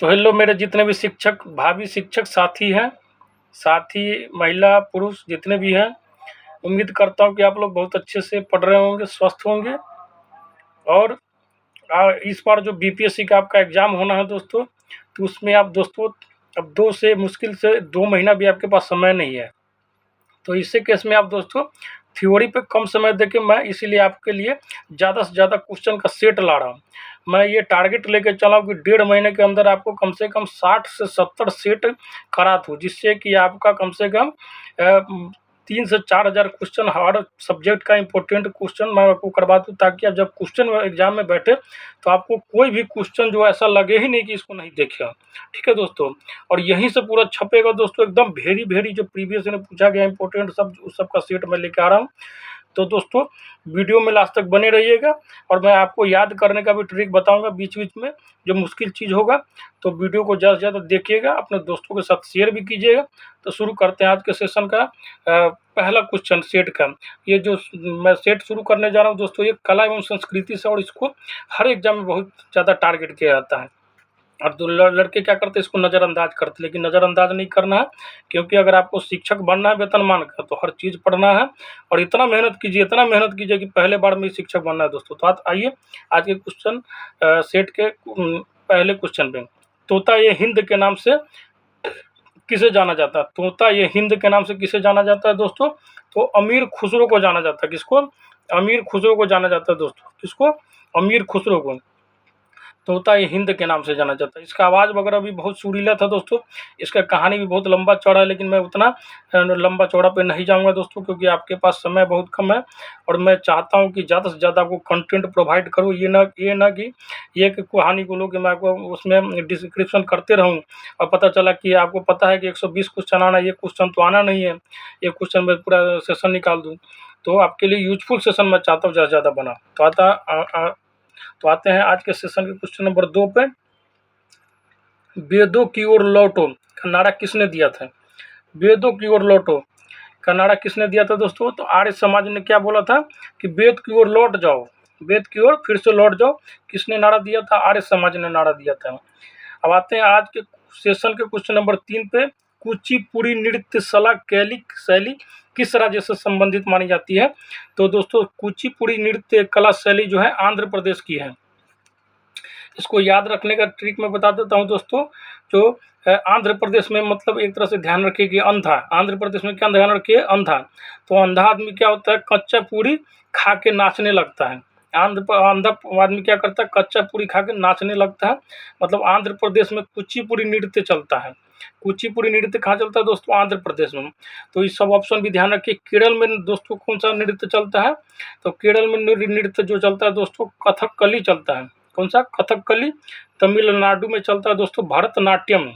तो हेलो मेरे जितने भी शिक्षक भावी शिक्षक साथी हैं, साथी महिला पुरुष जितने भी हैं, उम्मीद करता हूँ कि आप लोग बहुत अच्छे से पढ़ रहे होंगे, स्वस्थ होंगे। और इस बार जो बीपीएससी का आपका एग्ज़ाम होना है दोस्तों, तो उसमें आप दोस्तों अब 2 से मुश्किल से 2 महीना भी आपके पास समय नहीं है। तो इसी केस में आप दोस्तों थ्योरी पे कम समय देके मैं इसीलिए आपके लिए ज़्यादा से ज़्यादा क्वेश्चन का सेट ला रहा हूँ। मैं ये टारगेट लेके चला हूँ कि 1.5 महीने के अंदर आपको कम से कम 60 से 70 सेट करा दूँ, जिससे कि आपका कम से कम 3 से 4 हज़ार क्वेश्चन हर सब्जेक्ट का इम्पोर्टेंट क्वेश्चन मैं आपको करवा दूँ, ताकि आप जब क्वेश्चन एग्जाम में बैठे तो आपको कोई भी क्वेश्चन जो ऐसा लगे ही नहीं कि इसको नहीं देखे। ठीक है दोस्तों, और यहीं से पूरा छपेगा दोस्तों, एकदम भेरी भेरी जो प्रीवियस ने पूछा गया इंपॉर्टेंट सब उस सब का सेट मैं लेके आ रहा हूँ। तो दोस्तों वीडियो में लास्ट तक बने रहिएगा, और मैं आपको याद करने का भी ट्रिक बताऊंगा बीच बीच में, जो मुश्किल चीज़ होगा। तो वीडियो को ज़्यादा से ज़्यादा देखिएगा, अपने दोस्तों के साथ शेयर भी कीजिएगा। तो शुरू करते हैं आज के सेशन का पहला क्वेश्चन सेट का। ये जो मैं सेट शुरू करने जा रहा हूँ दोस्तों, ये कला एवं संस्कृति से, और इसको हर एग्जाम में बहुत ज़्यादा टारगेट किया जाता है। और तो लड़के क्या करते हैं, इसको नज़रअंदाज करते, लेकिन नज़रअंदाज नहीं करना है, क्योंकि अगर आपको शिक्षक बनना है वेतनमान का, तो हर चीज़ पढ़ना है। और इतना मेहनत कीजिए, इतना मेहनत कीजिए कि पहले बार में ही शिक्षक बनना है दोस्तों। तो आइए आज के क्वेश्चन सेट के पहले क्वेश्चन पे। तोता ये हिंद के नाम से किसे जाना जाता है? तोता ये हिंद के नाम से किसे जाना जाता है दोस्तों? तो अमीर खुसरो को जाना जाता है। किसको? अमीर खुसरो को जाना जाता है दोस्तों। किसको? अमीर खुसरो को तोता ये हिंद के नाम से जाना जाता है। इसका आवाज़ वगैरह भी बहुत सुरीला था दोस्तों। इसका कहानी भी बहुत लंबा चौड़ा है, लेकिन मैं उतना लंबा चौड़ा पे नहीं जाऊंगा दोस्तों, क्योंकि आपके पास समय बहुत कम है। और मैं चाहता हूं कि ज़्यादा से ज़्यादा आपको कंटेंट प्रोवाइड करूं, ये ना कि एक कहानी को लो कि मैं आपको उसमें डिस्क्रिप्शन करते रहूँ, और पता चला कि आपको पता है कि 120 क्वेश्चन आना है, ये क्वेश्चन तो आना नहीं है, ये क्वेश्चन में पूरा सेशन निकाल दूँ। तो आपके लिए यूजफुल सेशन मैं चाहता हूँ ज़्यादा से ज़्यादा बना। तो आते हैं आज के सेशन के क्वेश्चन नंबर 2 पे। वेदों की ओर लौटो का नारा किसने दिया था? वेदों की ओर लौटो का नारा किसने दिया था दोस्तों? तो आर्य समाज ने क्या बोला था कि वेद की ओर लौट जाओ, वेद की ओर फिर से लौट जाओ। किसने नारा दिया था? आर्य समाज ने नारा दिया था। अब आते हैं आज के सेशन के क्वेश्चन नंबर 3 पे। कुचिपुड़ी नृत्य शैली किस राज्य से संबंधित मानी जाती है? तो दोस्तों कुचिपुड़ी नृत्य कला शैली जो है आंध्र प्रदेश की है। इसको याद रखने का ट्रिक मैं बता देता हूँ दोस्तों। जो आंध्र प्रदेश में, मतलब एक तरह से ध्यान रखिए कि अंधा, आंध्र प्रदेश में क्या ध्यान रखिए? अंधा। तो अंधा आदमी क्या होता है? कच्चा पूरी खा के नाचने लगता है। अंधा आदमी क्या करता है? कच्चा पूरी खा के नाचने लगता है। मतलब आंध्र प्रदेश में कुचिपुड़ी नृत्य चलता है। कुचिपुड़ी नृत्य कहाँ चलता है दोस्तों? आंध्र प्रदेश में। तो ये सब ऑप्शन भी ध्यान रखिए। केरल में दोस्तों कौन सा नृत्य चलता है? तो केरल में नृत्य जो चलता है दोस्तों, कथकली चलता है। कौन सा? कथकली। तमिलनाडु में चलता है दोस्तों भरतनाट्यम।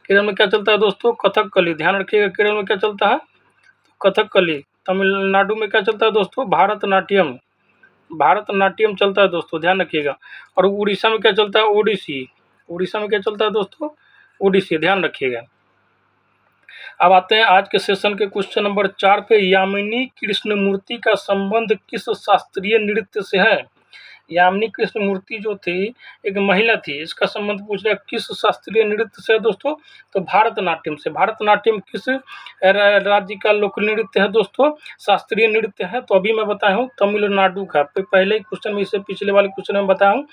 केरल में क्या चलता है दोस्तों? कथकली। ध्यान रखिएगा, केरल में क्या चलता है? कथकली। तमिलनाडु में क्या चलता है दोस्तों? भारतनाट्यम। भारतनाट्यम चलता है दोस्तों, ध्यान रखिएगा। और उड़ीसा में क्या चलता है? ओडिसी। उड़ीसा में क्या चलता है दोस्तों? ओडिसी। ध्यान रखिएगा। अब आते हैं आज के सेशन के क्वेश्चन नंबर 4 पे। यामिनी कृष्णमूर्ति का संबंध किस शास्त्रीय नृत्य से है? यामिनी कृष्णमूर्ति जो थी एक महिला थी, इसका संबंध पूछ रहा है किस शास्त्रीय नृत्य से है दोस्तों? तो भारतनाट्यम से। भारतनाट्यम किस राज्य का लोक नृत्य है दोस्तों? शास्त्रीय नृत्य है। तो अभी मैं बताया हूँ तमिलनाडु का। पहले क्वेश्चन में, इससे पिछले वाले क्वेश्चन में बताया हूँ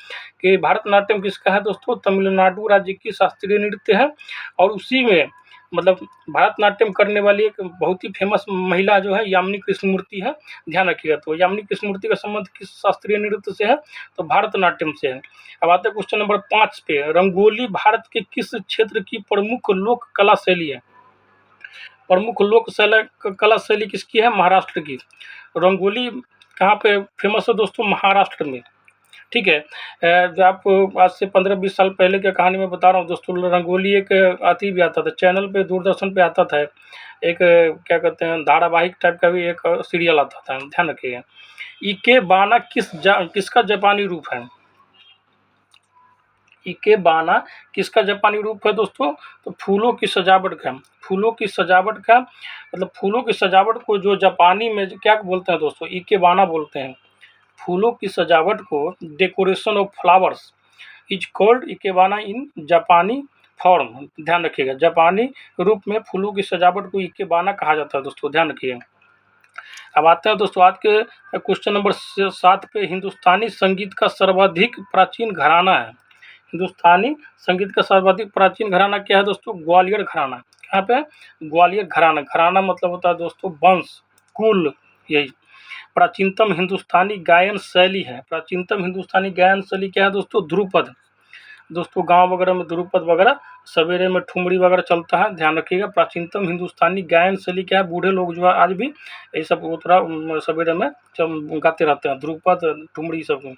कि भारतनाट्यम किसका है दोस्तों? तमिलनाडु राज्य की शास्त्रीय नृत्य है। और उसी में मतलब भारतनाट्यम करने वाली एक बहुत ही फेमस महिला जो है यामिनी कृष्णमूर्ति है। ध्यान रखिएगा। तो यामिनी कृष्णमूर्ति का संबंध किस शास्त्रीय नृत्य से है? तो भारतनाट्यम से है। अब आते हैं क्वेश्चन नंबर 5 पे। रंगोली भारत के किस क्षेत्र की प्रमुख लोक कला शैली है? प्रमुख लोक कला शैली किसकी है? महाराष्ट्र की। रंगोली कहाँ पे फेमस है दोस्तों? महाराष्ट्र में। ठीक है। जो आप आज से 15-20 साल पहले की कहानी में बता रहा हूँ दोस्तों। रंगोली एक आती भी आता था चैनल पे, दूरदर्शन पे आता था। एक क्या कहते हैं, धारावाहिक टाइप का भी एक सीरियल आता था। ध्यान रखिएगा। इकेबाना किसका जापानी रूप है? इकेबाना किसका जापानी रूप है दोस्तों? तो फूलों की सजावट का। फूलों की सजावट का मतलब फूलों की सजावट को जो जापानी में क्या बोलते हैं दोस्तों? इकेबाना बोलते हैं। फूलों की सजावट को decoration of flowers, is called ikebana in जापानी फॉर्म। ध्यान रखिएगा, जापानी रूप में फूलों की सजावट को इकेबाना कहा जाता है दोस्तों, ध्यान रखिए। अब आते हैं दोस्तों आज के क्वेश्चन नंबर 7 पे। हिंदुस्तानी संगीत का सर्वाधिक प्राचीन घराना है। हिंदुस्तानी संगीत का सर्वाधिक प्राचीन घराना क्या है दोस्तों? ग्वालियर घराना। यहाँ पे ग्वालियर घराना, घराना मतलब होता है दोस्तों वंश, कुल, यही। प्राचीनतम हिंदुस्तानी गायन शैली है। प्राचीनतम हिंदुस्तानी गायन शैली क्या है दोस्तों? ध्रुपद। दोस्तों गांव वगैरह में ध्रुपद वगैरह, सवेरे में ठुमरी वगैरह चलता है, ध्यान रखिएगा। प्राचीनतम हिंदुस्तानी गायन शैली क्या है? बूढ़े लोग जो है आज भी ये सब उतरा सवेरे में गाते रहते हैं, ध्रुपद, ठुमरी सब।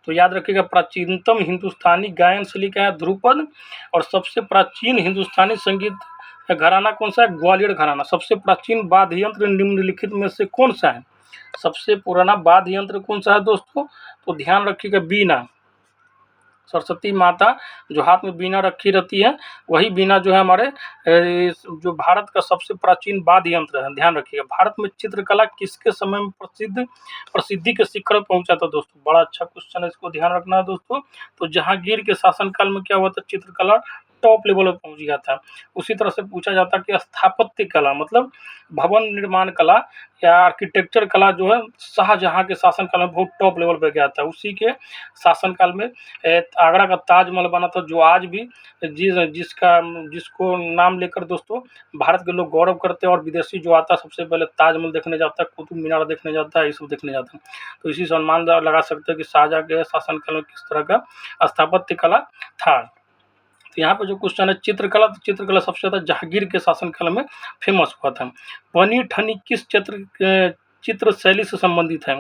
तो याद रखिएगा, प्राचीनतम हिंदुस्तानी गायन शैली क्या है? ध्रुपद। और सबसे प्राचीन हिंदुस्तानी संगीत घराना कौन सा है? ग्वालियर घराना। सबसे प्राचीन वाद्य यंत्र निम्नलिखित में से कौन सा है? सबसे पुराना वाद्य यंत्र कौन सा है दोस्तों? तो ध्यान रखिएगा, बीना। सरस्वती माता जो हाथ में बीना रखी रहती है, वही बीना जो है हमारे जो भारत का सबसे प्राचीन वाद्य यंत्र है, ध्यान रखिएगा। भारत में चित्रकला किसके समय में प्रसिद्धि के शिखर पहुंचा था दोस्तों? बड़ा अच्छा क्वेश्चन है, इसको ध्यान रखना है दोस्तों। तो जहांगीर के शासनकाल में क्या हुआ था? चित्रकला टॉप लेवल पर पहुंच गया था। उसी तरह से पूछा जाता है कि स्थापत्य कला मतलब भवन निर्माण कला या आर्किटेक्चर कला जो है शाहजहां के शासनकाल में बहुत टॉप लेवल पे गया था। उसी के शासनकाल में आगरा का ताजमहल बना था, जो आज भी जिसको नाम लेकर दोस्तों भारत के लोग गौरव करते हैं, और विदेशी जो आता है सबसे पहले ताजमहल देखने जाता है, कुतुब मीनार देखने जाता है, ये सब देखने जाता है। तो इसी से अनुमान लगा सकते हैं कि शाहजहां के शासनकाल में किस तरह का स्थापत्य कला था। तो यहाँ पे जो क्वेश्चन है चित्रकला, तो चित्रकला सबसे ज़्यादा जहांगीर के शासनकाल में फेमस हुआ था। बनी ठनी किस चित्र शैली से संबंधित है?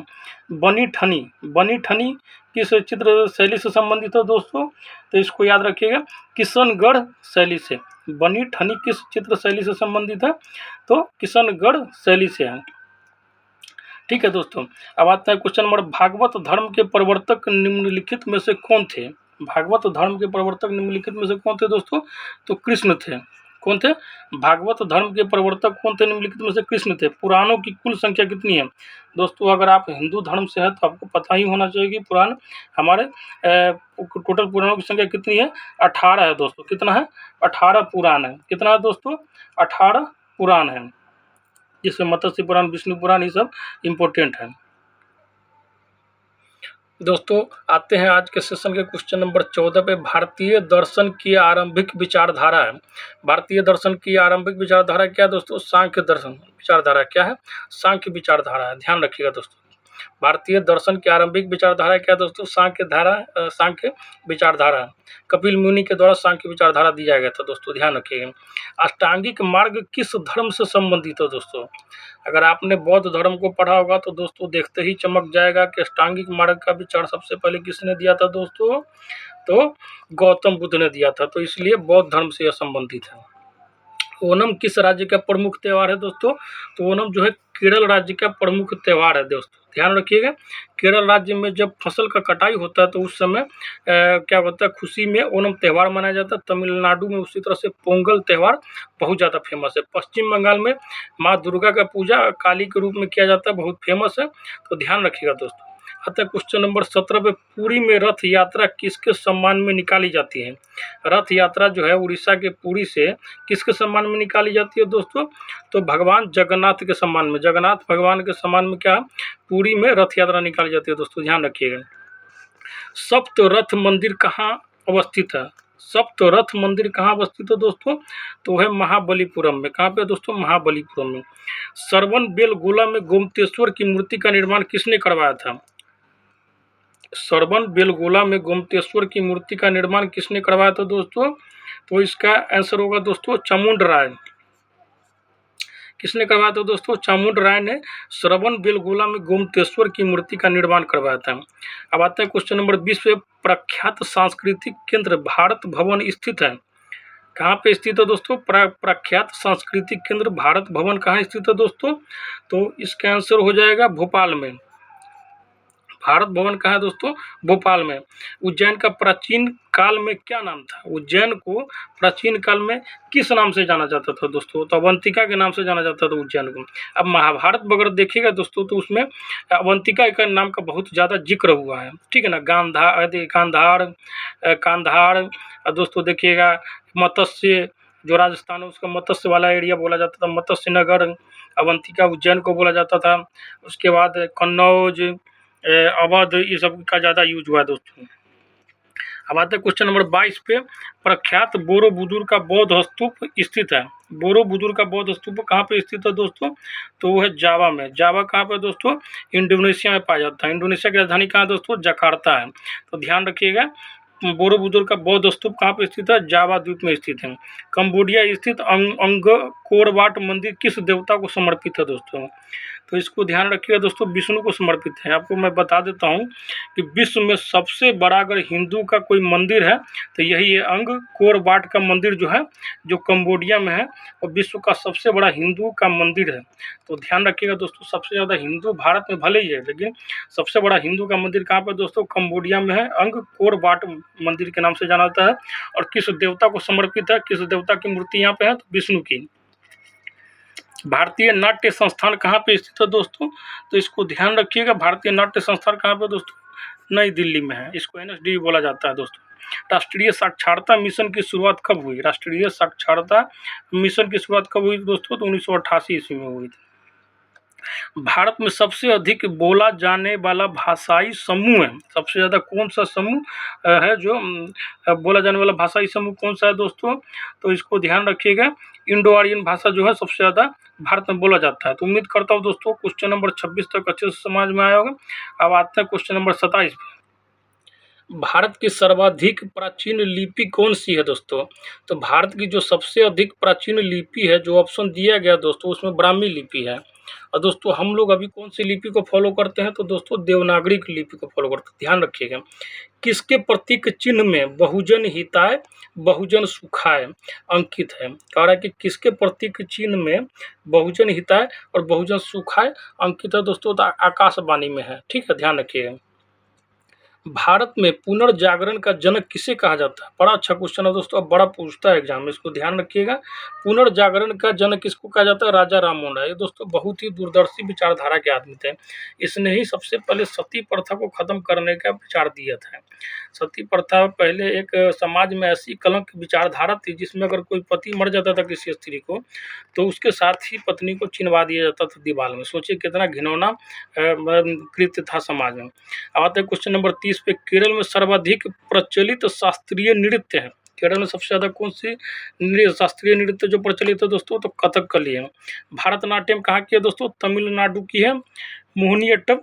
बनी ठनी किस चित्र शैली से संबंधित है दोस्तों? तो इसको याद रखिएगा, किशनगढ़ शैली से। बनी ठनी किस चित्र शैली से संबंधित है? तो किशनगढ़ शैली से है। ठीक है दोस्तों, अब आते हैं क्वेश्चन नंबर, भागवत धर्म के प्रवर्तक निम्नलिखित में से कौन थे? भागवत धर्म के प्रवर्तक निम्नलिखित में से कौन थे दोस्तों? तो कृष्ण थे। कौन थे? भागवत धर्म के प्रवर्तक कौन थे? निम्नलिखित में से कृष्ण थे। पुराणों की कुल संख्या कितनी है दोस्तों? अगर आप हिंदू धर्म से है तो आपको पता ही होना चाहिए कि पुराण हमारे टोटल पुराणों की संख्या कितनी है? 18 है दोस्तों। कितना है? 18 पुराण है। कितना है दोस्तों? 18 पुराण है, जिसमें मत्स्य पुराण, विष्णु पुराण, ये सब इम्पोर्टेंट है दोस्तों। आते हैं आज के सेशन के क्वेश्चन नंबर 14 पे। भारतीय दर्शन की आरंभिक विचारधारा है। भारतीय दर्शन की आरंभिक विचारधारा क्या है दोस्तों? सांख्य दर्शन विचारधारा क्या है? सांख्य विचारधारा है, ध्यान रखिएगा दोस्तों। भारतीय दर्शन की आरंभिक विचारधारा क्या है दोस्तों? सांख्य विचारधारा। कपिल मुनि के द्वारा सांख्य विचारधारा दिया गया था दोस्तों, ध्यान रखिएगा। अष्टांगिक मार्ग किस धर्म से संबंधित है दोस्तों? अगर आपने बौद्ध धर्म को पढ़ा होगा तो दोस्तों देखते ही चमक जाएगा कि अष्टांगिक मार्ग का विचार सबसे पहले किसने दिया था दोस्तों? तो गौतम बुद्ध ने दिया था। तो इसलिए बौद्ध धर्म से यह संबंधित है। ओणम किस राज्य का प्रमुख त्यौहार है दोस्तों? तो ओणम जो है केरल राज्य का प्रमुख त्यौहार है दोस्तों, ध्यान रखिएगा। केरल राज्य में जब फसल का कटाई होता है तो उस समय क्या होता है, खुशी में ओणम त्यौहार मनाया जाता है। तमिलनाडु में उसी तरह से पोंगल त्यौहार बहुत ज़्यादा फेमस है। पश्चिम बंगाल में माँ दुर्गा का पूजा काली के रूप में किया जाता है, बहुत फेमस है। तो ध्यान रखिएगा दोस्तों। आता है क्वेश्चन नंबर 17 पे। पुरी में रथ यात्रा किसके सम्मान में निकाली जाती है? रथ यात्रा जो है उड़ीसा के पुरी से किसके सम्मान में निकाली जाती है दोस्तों? तो भगवान जगन्नाथ के सम्मान में। जगन्नाथ भगवान के सम्मान में क्या पुरी में रथ यात्रा निकाली जाती है दोस्तों, ध्यान रखिएगा। सप्त रथ मंदिर कहाँ अवस्थित है? सप्त रथ मंदिर कहाँ अवस्थित है दोस्तों? तो है महाबलीपुरम में। कहाँ पे दोस्तों? महाबलीपुरम में। श्रवण बेलगोला में गोमतेश्वर की मूर्ति का निर्माण किसने करवाया था? श्रवण बेलगोला में गोमतेश्वर की मूर्ति का निर्माण किसने करवाया था दोस्तों? तो इसका आंसर होगा दोस्तों चामुंड राय। किसने करवाया था दोस्तों? चामुंड राय ने श्रवण बेलगोला में गोमतेश्वर की मूर्ति का निर्माण करवाया था। अब आते हैं क्वेश्चन नंबर 20 पे। प्रख्यात सांस्कृतिक केंद्र भारत भवन स्थित है। कहाँ पे स्थित है दोस्तों? प्रख्यात सांस्कृतिक केंद्र भारत भवन कहाँ स्थित है दोस्तों? तो इसका आंसर हो जाएगा भोपाल में। भारत भवन कहाँ है दोस्तों? भोपाल में। उज्जैन का प्राचीन काल में क्या नाम था? उज्जैन को प्राचीन काल में किस नाम से जाना जाता था दोस्तों? तो अवंतिका के नाम से जाना जाता था उज्जैन को। अब महाभारत वगैरह देखिएगा दोस्तों तो उसमें अवंतिका का नाम का बहुत ज़्यादा जिक्र हुआ है, ठीक है ना। कांधार दोस्तों देखिएगा, मत्स्य जो राजस्थान है उसका मत्स्य वाला एरिया बोला जाता था, मत्स्य नगर। अवंतिका उज्जैन को बोला जाता था। उसके बाद कन्नौज, अवध, ये सब का ज़्यादा यूज हुआ है दोस्तों। अब आते हैं क्वेश्चन नंबर 22 पे। प्रख्यात बोरोबुदुर का बौद्ध स्तूप स्थित है। बोरोबुदुर का बौद्ध स्तूप कहाँ पे स्थित है दोस्तों? तो वो है जावा में। जावा कहाँ पे दोस्तों? इंडोनेशिया में पाया जाता है। इंडोनेशिया की राजधानी कहाँ है दोस्तों? जकार्ता है। तो ध्यान रखिएगा, बोरोबुदुर का बौद्ध स्तूप कहाँ पे स्थित है? जावा द्वीप में स्थित है। कंबोडिया स्थित अंगकोर वाट मंदिर किस देवता को समर्पित है दोस्तों? तो इसको ध्यान रखिएगा दोस्तों, विष्णु को समर्पित है। आपको मैं बता देता हूँ कि विश्व में सबसे बड़ा अगर हिंदू का कोई मंदिर है तो यही है अंगकोर वाट का मंदिर, जो है जो कंबोडिया में है, और विश्व का सबसे बड़ा हिंदू का मंदिर है। तो ध्यान रखिएगा दोस्तों, सबसे ज़्यादा हिंदू भारत में भले ही है, लेकिन सबसे बड़ा हिंदू का मंदिर कहाँ पर दोस्तों? कंबोडिया में है। अंगकोर वाट मंदिर के नाम से जाना जाता है। और किस देवता को समर्पित है? किस देवता की मूर्ति यहाँ पे है? तो विष्णु की। भारतीय नाट्य संस्थान कहाँ पे स्थित है दोस्तों? तो इसको ध्यान रखिएगा, भारतीय नाट्य संस्थान कहाँ पे दोस्तों? नई दिल्ली में है। इसको NSD बोला जाता है दोस्तों। राष्ट्रीय साक्षरता मिशन की शुरुआत कब हुई? राष्ट्रीय साक्षरता मिशन की शुरुआत कब हुई दोस्तों? तो 1988 ईस्वी में हुई थी। भारत में सबसे अधिक बोला जाने वाला भाषाई समूह है। सबसे ज़्यादा कौन सा समूह है जो बोला जाने वाला भाषाई समूह कौन सा है दोस्तों? तो इसको ध्यान रखिएगा, इंडो आर्यन भाषा जो है सबसे ज़्यादा भारत में बोला जाता है। तो उम्मीद करता हूँ दोस्तों क्वेश्चन नंबर 26 तक अच्छे से समझ में आया होगा। अब आते हैं क्वेश्चन नंबर 27 पे। भारत की सर्वाधिक प्राचीन लिपि कौन सी है दोस्तों? तो भारत की जो सबसे अधिक प्राचीन लिपि है, जो ऑप्शन दिया गया दोस्तों, उसमें ब्राह्मी लिपि है। और दोस्तों हम लोग अभी कौन सी लिपि को फॉलो करते हैं? तो दोस्तों देवनागरी की लिपि को फॉलो करते हैं। ध्यान रखिएगा, किसके प्रतीक चिन्ह में बहुजन हिताय बहुजन सुखाय अंकित है? कह रहा है कि किसके प्रतीक चिन्ह में बहुजन हिताय और बहुजन सुखाय अंकित है दोस्तों? तो आकाशवाणी में है, ठीक है, ध्यान रखिएगा। भारत में पुनर्जागरण का जनक किसे कहा जाता है? बड़ा अच्छा क्वेश्चन है दोस्तों, अब बड़ा पूछता है एग्जाम में, इसको ध्यान रखिएगा। पुनर्जागरण का जनक किसको कहा जाता है? राजा राममोहन राय। ये दोस्तों बहुत ही दूरदर्शी विचारधारा के आदमी थे। इसने ही सबसे पहले सती प्रथा को खत्म करने का विचार दिया था। सती प्रथा पहले एक समाज में ऐसी कलंक विचारधारा थी जिसमें अगर कोई पति मर जाता था किसी स्त्री को, तो उसके साथ ही पत्नी को चिनवा दिया जाता था दीवार में। सोचिए कितना घिनौना कृत्य था समाज में। अब आते हैं क्वेश्चन नंबर 30 पे। केरल में सर्वाधिक प्रचलित शास्त्रीय नृत्य है। केरल में सबसे ज़्यादा कौन सी शास्त्रीय नृत्य जो प्रचलित है दोस्तों? तो कथकली है। भारतनाट्यम कहाँ की है दोस्तों? तमिलनाडु की है। मोहिनीअट्टम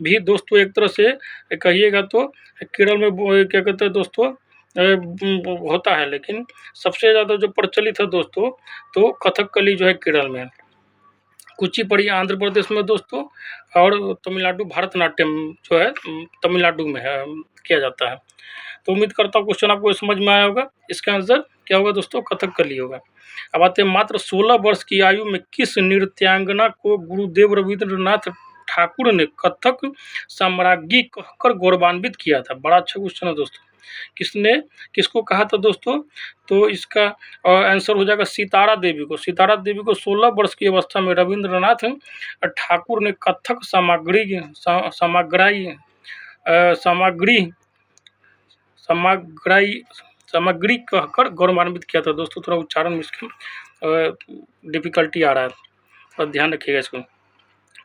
भी दोस्तों एक तरह से कहिएगा तो केरल में क्या कहते हैं दोस्तों होता है, लेकिन सबसे ज़्यादा जो प्रचलित है दोस्तों तो कथकली जो है केरल में। कुचिपुड़ी आंध्र प्रदेश में दोस्तों, और तमिलनाडु भरतनाट्यम जो है तमिलनाडु में है, किया जाता है। तो उम्मीद करता हूँ क्वेश्चन आपको समझ में आया होगा। इसका आंसर क्या होगा दोस्तों? कथकली होगा। अब आते हैं, मात्र 16 वर्ष की आयु में किस नृत्यांगना को गुरुदेव रविंद्रनाथ ठाकुर ने कथक साम्राज्ञी कहकर गौरवान्वित किया था? बड़ा अच्छा क्वेश्चन है दोस्तों। किसने किसको कहा था दोस्तों? तो इसका आंसर हो जाएगा सितारा देवी को। सितारा देवी को 16 वर्ष की अवस्था में रविंद्रनाथ ठाकुर ने कथक सामग्री कहकर गौरवान्वित किया था दोस्तों। थोड़ा उच्चारण में इसका डिफिकल्टी आ रहा है, और ध्यान रखिएगा इसको।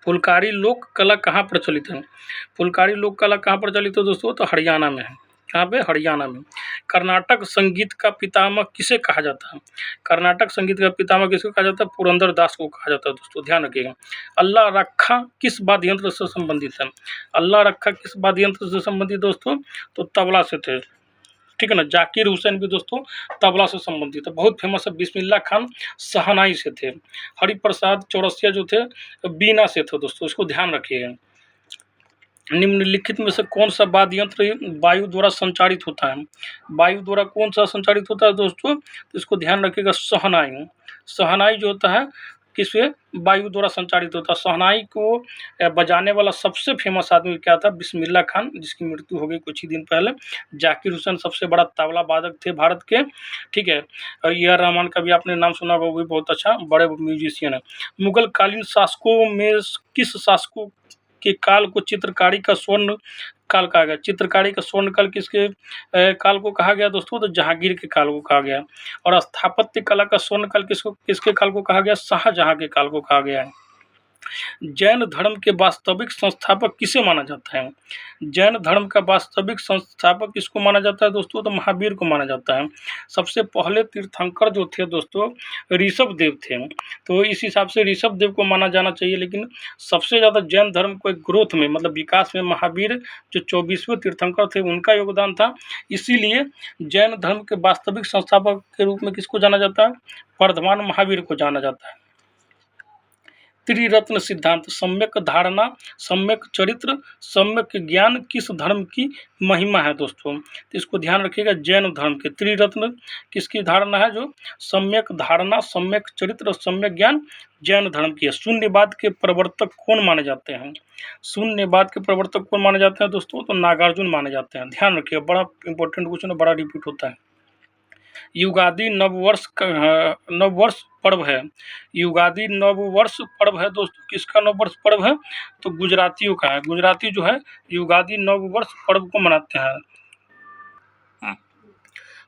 फुलकारी लोक कला कहाँ प्रचलित है? फुलकारी लोक कला कहाँ प्रचलित है दोस्तों? तो हरियाणा में है। कहाँ पे? हरियाणा में। कर्नाटक संगीत का पितामह किसे कहा जाता है? कर्नाटक संगीत का पितामह किसे कहा जाता है? पुरंदर दास को कहा जाता है दोस्तों, ध्यान रखिएगा। अल्लाह रखा किस वाद्य यंत्र से संबंधित है? अल्लाह रखा किस वाद्य यंत्र से संबंधित दोस्तों? तो तबला से थे, ठीक है ना। जाकिर हुसैन भी दोस्तों तबला से संबंधित है, बहुत फेमस है। बिस्मिल्लाह खान शहनाई से थे। हरिप्रसाद चौरसिया जो थे बीना से थे दोस्तों, इसको ध्यान रखिएगा। निम्नलिखित में से कौन सा वाद्य यंत्र वायु द्वारा संचालित होता है? वायु द्वारा कौन सा संचालित होता है दोस्तों? तो इसको ध्यान रखिएगा, शहनाई। शहनाई जो होता है किस वायु द्वारा संचालित होता है। शहनाई को बजाने वाला सबसे फेमस आदमी क्या था? बिस्मिल्ला खान, जिसकी मृत्यु हो गई कुछ ही दिन पहले। जाकिर हुसैन सबसे बड़ा तबला वादक थे भारत के, ठीक है। और ए आर रहमान का भी आपने नाम सुना होगा, वो भी बहुत अच्छा बड़े म्यूजिशियन है। मुगल कालीन शासकों में किस शासकों के काल को चित्रकारी का स्वर्ण काल कहा गया? चित्रकारी का स्वर्ण काल किसके काल को कहा गया दोस्तों? तो जहांगीर के काल को कहा गया। और स्थापत्य कला का स्वर्ण काल किसके काल को कहा गया? शाहजहां के काल को कहा गया है। जैन धर्म के वास्तविक संस्थापक किसे माना जाता है? जैन धर्म का वास्तविक संस्थापक किसको माना जाता है दोस्तों? तो महावीर को माना जाता है। सबसे पहले तीर्थंकर जो थे दोस्तों, ऋषभ देव थे, तो इस हिसाब से ऋषभ देव को माना जाना चाहिए। लेकिन सबसे ज़्यादा जैन धर्म को एक ग्रोथ में, मतलब विकास में, महावीर जो 24वें तीर्थंकर थे उनका योगदान था। इसीलिए जैन धर्म के वास्तविक संस्थापक के रूप में किसको जाना जाता है? वर्धमान महावीर को जाना जाता है। त्रिरत्न सिद्धांत, सम्यक धारणा, सम्यक चरित्र, सम्यक ज्ञान किस धर्म की महिमा है दोस्तों? तो इसको ध्यान रखिएगा, जैन धर्म के त्रिरत्न किसकी धारणा है? जो सम्यक धारणा, सम्यक चरित्र और सम्यक ज्ञान जैन धर्म की है। शून्यवाद के प्रवर्तक कौन माने जाते हैं? शून्यवाद के प्रवर्तक कौन माने जाते हैं दोस्तों? तो नागार्जुन माने जाते हैं। ध्यान रखिएगा, बड़ा इंपॉर्टेंट क्वेश्चन है, बड़ा रिपीट होता है। युगादि नववर्ष पर्व है। युगादि नववर्ष पर्व है दोस्तों, किसका नववर्ष पर्व है? तो गुजरातियों का है। गुजराती जो है युगादि नववर्ष पर्व को मनाते हैं।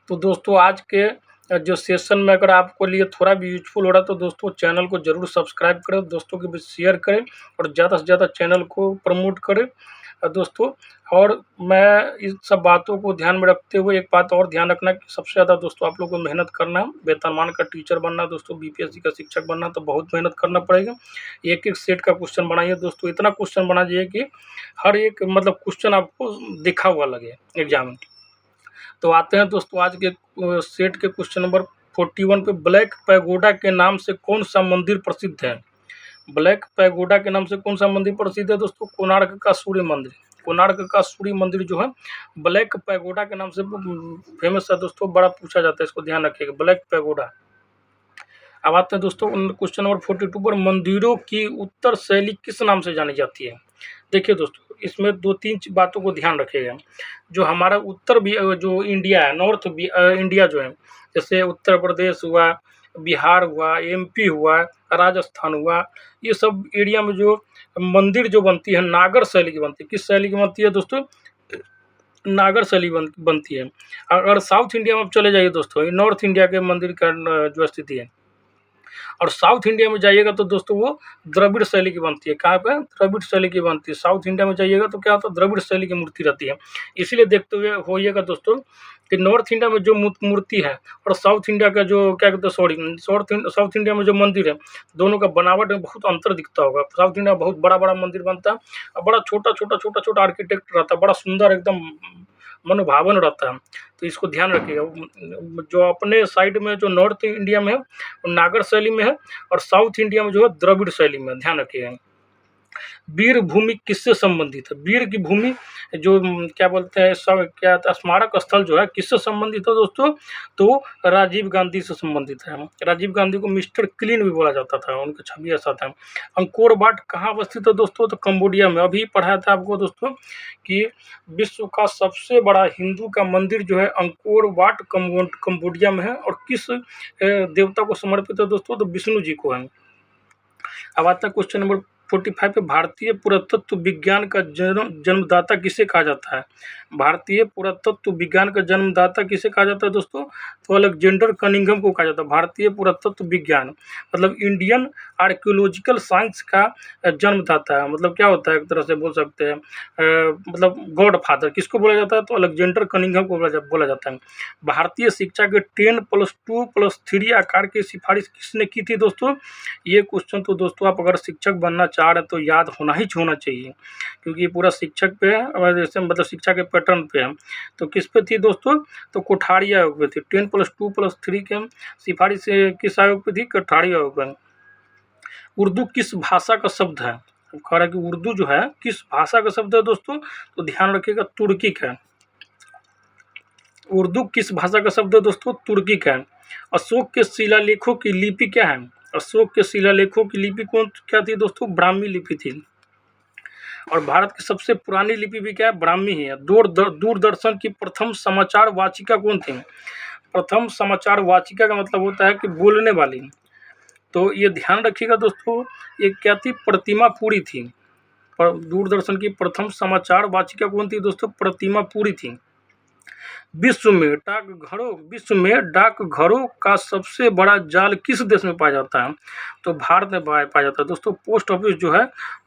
तो दोस्तों आज के जो सेशन में अगर आपको लिए थोड़ा भी यूजफुल हो रहा है तो दोस्तों चैनल को जरूर सब्सक्राइब करें, दोस्तों के बीच शेयर करें और ज़्यादा से ज़्यादा चैनल को प्रमोट करें दोस्तों। और मैं इस सब बातों को ध्यान में रखते हुए एक बात और ध्यान रखना कि सबसे ज़्यादा दोस्तों आप लोग को मेहनत करना है। वेतनमान का टीचर बनना है दोस्तों, बीपीएससी का शिक्षक बनना, तो बहुत मेहनत करना पड़ेगा। एक एक सेट का क्वेश्चन बनाइए दोस्तों, इतना क्वेश्चन बनाइए कि हर एक मतलब क्वेश्चन आपको दिखा हुआ लगे एग्जाम में। तो आते हैं दोस्तों आज के सेट के क्वेश्चन नंबर 41 पे। ब्लैक पैगोडा के नाम से कौन सा मंदिर प्रसिद्ध है? ब्लैक पैगोडा के नाम से कौन सा मंदिर प्रसिद्ध है दोस्तों? कोणार्क का सूर्य मंदिर। कोणार्क का सूर्य मंदिर जो है ब्लैक पैगोडा के नाम से फेमस है दोस्तों, बड़ा पूछा जाता है, इसको ध्यान रखिएगा, ब्लैक पैगोडा। अब आते हैं दोस्तों क्वेश्चन नंबर 42 पर। मंदिरों की उत्तर शैली किस नाम से जानी जाती है? देखिए दोस्तों इसमें 2-3 बातों को ध्यान रखिएगा। जो हमारा उत्तर भी जो इंडिया है, नॉर्थ इंडिया जो है, जैसे उत्तर प्रदेश हुआ, बिहार हुआ, एमपी हुआ, राजस्थान हुआ, ये सब एरिया में जो मंदिर जो बनती है नागर शैली की बनती है। किस शैली की बनती है दोस्तों? नागर शैली बनती है। अगर साउथ इंडिया में आप चले जाइए दोस्तों, नॉर्थ इंडिया के मंदिर का जो स्थिति है, और साउथ इंडिया में जाइएगा तो दोस्तों वो द्रविड़ शैली की बनती है। कहाँ पे? द्रविड़ शैली की बनती है। साउथ इंडिया में जाइएगा तो क्या होता है? द्रविड़ शैली की मूर्ति रहती है। इसीलिए देखते हुए होइएगा दोस्तों कि नॉर्थ इंडिया में जो मूर्ति है और साउथ इंडिया का जो क्या कहते हैं, सॉरी, साउथ इंडिया में जो मंदिर है, दोनों का बनावट में बहुत अंतर दिखता होगा। साउथ इंडिया में बहुत बड़ा बड़ा मंदिर बनता है और बड़ा छोटा छोटा आर्किटेक्ट रहता है, बड़ा सुंदर एकदम मनोभावन रहता है। तो इसको ध्यान रखिएगा। जो अपने साइड में जो नॉर्थ इंडिया में है वो नागर शैली में है और साउथ इंडिया में जो है द्रविड़ शैली में, ध्यान रखिएगा। वीर भूमि किससे संबंधित है? वीर की भूमि जो क्या बोलते हैं, सब क्या स्मारक स्थल जो है किससे संबंधित है दोस्तों? तो राजीव गांधी से संबंधित है। राजीव गांधी को मिस्टर क्लीन भी बोला जाता था, उनका छवि ऐसा था। अंकोर वाट कहाँ अवस्थित है दोस्तों? तो कंबोडिया में। अभी पढ़ाया था आपको दोस्तों कि विश्व का सबसे बड़ा हिंदू का मंदिर जो है अंकोर वाट कंबोडिया में है। और किस देवता को समर्पित है दोस्तों? तो विष्णु जी को है। अब आता है क्वेश्चन नंबर 45 पे। भारतीय पुरातत्व विज्ञान का जन्मदाता किसे कहा जाता है? भारतीय पुरातत्व विज्ञान का जन्मदाता किसे कहा जाता है दोस्तों? तो अलेक्जेंडर कनिंघम को कहा जाता है। भारतीय पुरातत्व विज्ञान मतलब इंडियन आर्कियोलॉजिकल साइंस का जन्मदाता है। मतलब क्या होता है, एक तरह से बोल सकते हैं मतलब गॉड फादर किसको बोला जाता है? तो अलेक्जेंडर कनिंघम को बोला जाता है। भारतीय शिक्षा के 10+2+3 आकार की सिफारिश किसने की थी दोस्तों? ये क्वेश्चन तो दोस्तों आप अगर शिक्षक बनना चाह रहे हैं तो याद होना चाहिए, क्योंकि पूरा शिक्षक पे है और जैसे मतलब शिक्षा के पैटर्न पे है। तो किस पे थी दोस्तों? तो कोठारी आयोग पे थी। 10+2+3 के सिफारिश किस आयोग पे थी? कोठारी आयोग पे। उर्दू किस भाषा का शब्द है? कह रहा है कि उर्दू जो है किस भाषा का शब्द है दोस्तों? तो ध्यान रखिएगा, तुर्की का। उर्दू किस भाषा का शब्द है दोस्तों? तुर्की का। अशोक के शिलालेखों की लिपि क्या है? अशोक के शिलालेखों की लिपि कौन क्या थी दोस्तों? ब्राह्मी लिपि थी। और भारत की सबसे पुरानी लिपि भी क्या है? ब्राह्मी ही है। दूरदर्शन की प्रथम समाचार वाचिका कौन थी? प्रथम समाचार वाचिका का मतलब होता है कि बोलने वाली। तो ये ध्यान रखिएगा दोस्तों, ये क्या थी? प्रतिमा पुरी थी। पर दूरदर्शन की प्रथम समाचार वाचिका कौन थी दोस्तों? प्रतिमा पुरी थी। विश्व में डाकघरों का सबसे बड़ा जाल किस देश में पाया जाता है? तो भारत में पाया जाता है दोस्तों। पोस्ट ऑफिस जो है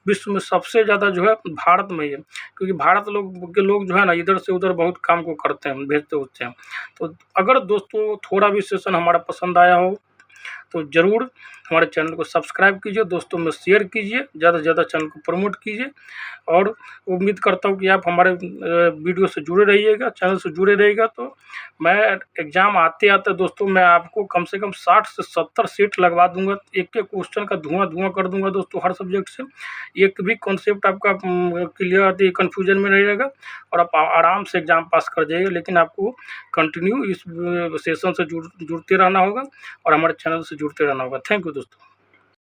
विश्व में सबसे ज़्यादा जो है भारत में ही है, क्योंकि भारत के लोग जो है ना इधर से उधर बहुत काम को करते हैं, भेजते होते हैं। तो अगर दोस्तों थोड़ा भी सेशन हमारा पसंद आया हो तो ज़रूर हमारे चैनल को सब्सक्राइब कीजिए, दोस्तों में शेयर कीजिए, ज़्यादा से ज़्यादा चैनल को प्रमोट कीजिए। और उम्मीद करता हूँ कि आप हमारे वीडियो से जुड़े रहिएगा, चैनल से जुड़े रहिएगा। तो मैं एग्ज़ाम आते दोस्तों मैं आपको कम से कम 60 से 70 सेट लगवा दूंगा, एक एक क्वेश्चन का धुआं कर दूंगा दोस्तों हर सब्जेक्ट से। एक भी कॉन्सेप्ट आपका क्लियर आती है, कन्फ्यूजन में नहीं रहेगा और आप आराम से एग्ज़ाम पास कर जाइएगा। लेकिन आपको कंटिन्यू इस सेशन से जुड़ते रहना होगा और हमारे चैनल से जुड़ते रहना होगा। थैंक यू दोस्तों।